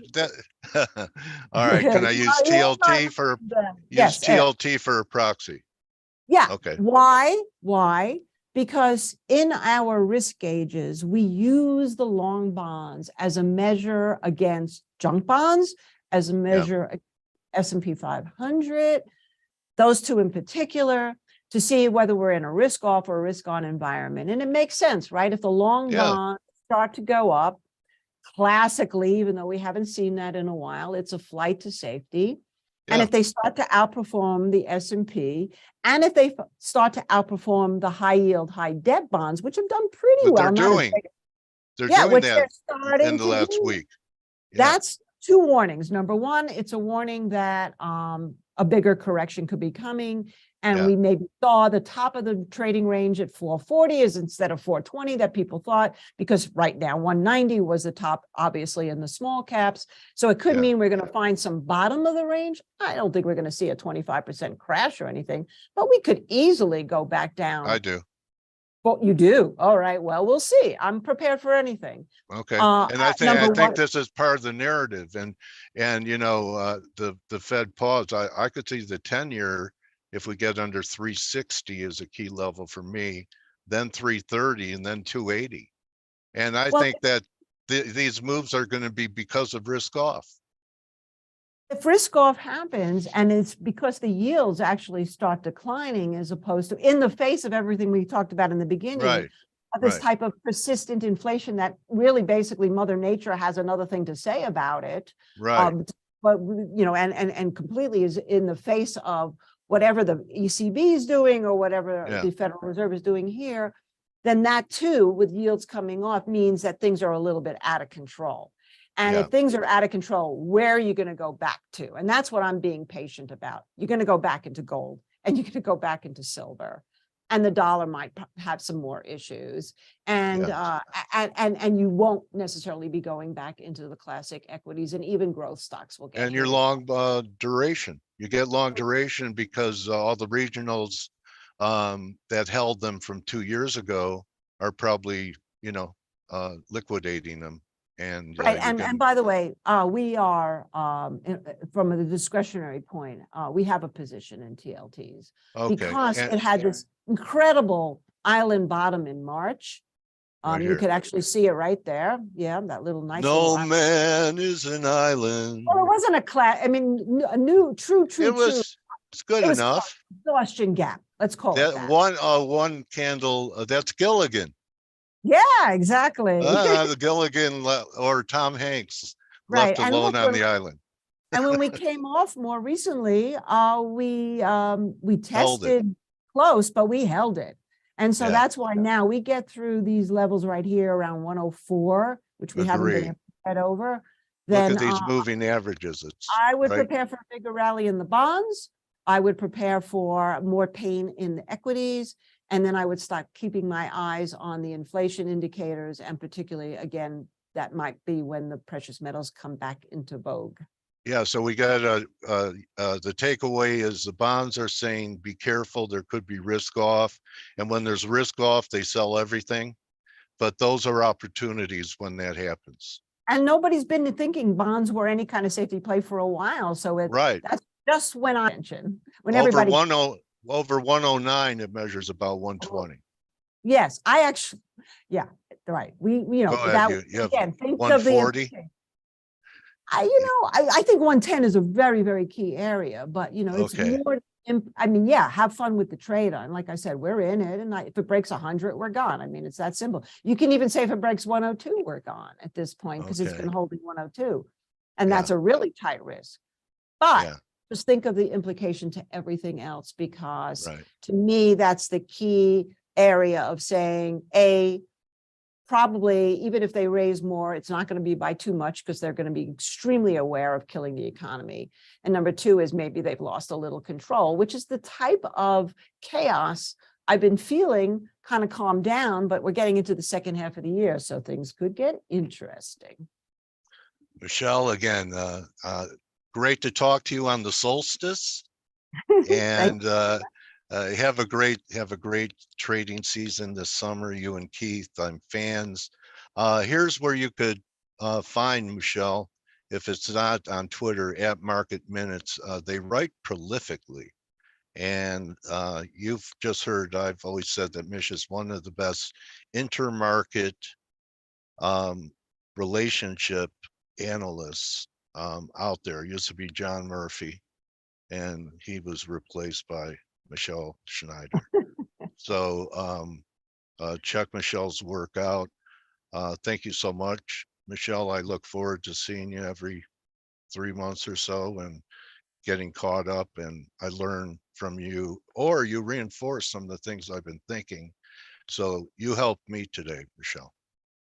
all right. Can I use TLT for TLT for a proxy? Yeah. Okay. Why? Because in our risk gauges, we use the long bonds as a measure against junk bonds, as a measure S&P 500, those two in particular, to see whether we're in a risk off or a risk on environment. And it makes sense, right? If the long bonds start to go up, classically, even though we haven't seen that in a while, it's a flight to safety. And if they start to outperform the S&P, and if they start to outperform the high yield, high debt bonds, which have done pretty well. They're doing that in the last week. That's two warnings. Number one, it's a warning that a bigger correction could be coming. And we maybe saw the top of the trading range at 440 is instead of 420 that people thought, because right now 190 was the top, obviously, in the small caps. So it could mean we're going to find some bottom of the range. I don't think we're going to see a 25% crash or anything, but we could easily go back down. I do. Well, you do. All right. Well, we'll see. I'm prepared for anything. Okay. And I think this is part of the narrative. And you know, the Fed pause. I could see the 10-year, if we get under 360 is a key level for me, then 330 and then 280. And I think that these moves are going to be because of risk off. If risk off happens, and it's because the yields actually start declining as opposed to in the face of everything we talked about in the beginning, of this type of persistent inflation that really basically Mother Nature has another thing to say about it. But, you know, and completely is in the face of whatever the ECB is doing or whatever the Federal Reserve is doing here, then that too, with yields coming off, means that things are a little bit out of control. And if things are out of control, where are you going to go back to? And that's what I'm being patient about. You're going to go back into gold, and you're going to go back into silver, and the dollar might have some more issues, and you won't necessarily be going back into the classic equities, and even growth stocks will get. And your long duration, you get long duration because all the regionals that held them from 2 years ago are probably, you know, liquidating them. And and by the way, we are from a discretionary point, we have a position in TLTs because it had this incredible island bottom in March. You could actually see it right there. Yeah, that little nice. No man is an island. Well, it wasn't a class. I mean, a new true. It's good enough. Exhaustion gap. Let's call it that. One candle. That's Gilligan. Yeah, exactly. The Gilligan or Tom Hanks left alone on the island. And when we came off more recently, we tested close, but we held it. And so that's why now we get through these levels right here around 104, which we haven't been able to head over. Then look at these moving averages. I would prepare for a bigger rally in the bonds. I would prepare for more pain in the equities. And then I would start keeping my eyes on the inflation indicators. And particularly, again, that might be when the precious metals come back into vogue. Yeah, so we got the takeaway is the bonds are saying, be careful, there could be risk off. And when there's risk off, they sell everything. But those are opportunities when that happens. And nobody's been thinking bonds were any kind of safety play for a while. So that's just when I mentioned when everybody over 109, it measures about 120. Yes, I actually, yeah, right. We Go ahead, that you have again, think 140. of the I think 110 is a very, very key area, but it's more. I mean, yeah, have fun with the trade on. Like I said, we're in it, and if it breaks 100, we're gone. I mean, it's that simple. You can even say if it breaks 102, we're gone at this point because it's been holding 102, and that's a really tight risk. But just think of the implication to everything else, because to me, that's the key area of saying, probably even if they raise more, it's not going to be by too much because they're going to be extremely aware of killing the economy. And number two is maybe they've lost a little control, which is the type of chaos I've been feeling kind of calm down, but we're getting into the second half of the year. So things could get interesting. Michelle, again, great to talk to you on the solstice, and have a great trading season this summer. You and Keith, I'm fans. Here's where you could find Michelle if it's not on Twitter at Market Minutes. They write prolifically, and you've just heard. I've always said that Mish is one of the best intermarket relationship analysts out there. Used to be John Murphy, and he was replaced by Michelle Schneider. So check Michelle's work out. Thank you so much, Michelle. I look forward to seeing you every 3 months or so and getting caught up, and I learn from you, or you reinforce some of the things I've been thinking. So you helped me today, Michelle.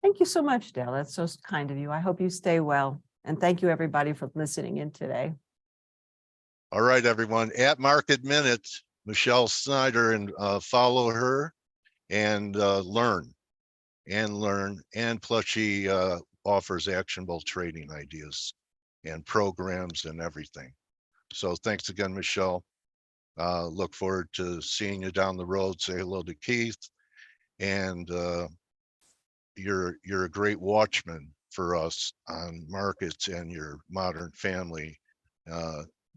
Thank you so much, Dale. That's so kind of you. I hope you stay well. And thank you, everybody, for listening in today. All right, everyone, at Market Minutes, Michelle Snyder, and follow her and learn. And plus she offers actionable trading ideas and programs and everything. So thanks again, Michelle. Look forward to seeing you down the road. Say hello to Keith. And you're a great watchman for us on markets, and your modern family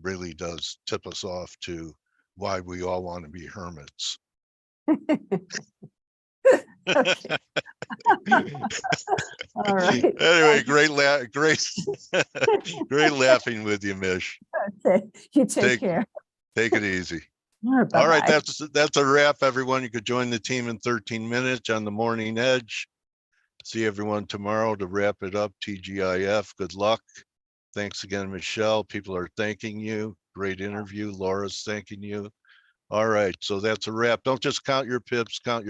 really does tip us off to why we all want to be hermits. All right. Anyway, great laughing with you, Mish. Okay. You take care. Take it easy. Bye-bye. All right, that's a wrap, everyone. You could join the team in 13 minutes on the Morning Edge. See everyone tomorrow to wrap it up. TGIF. Good luck. Thanks again, Michelle. People are thanking you. Great interview. Laura's thanking you. All right, so that's a wrap. Don't just count your pips, count your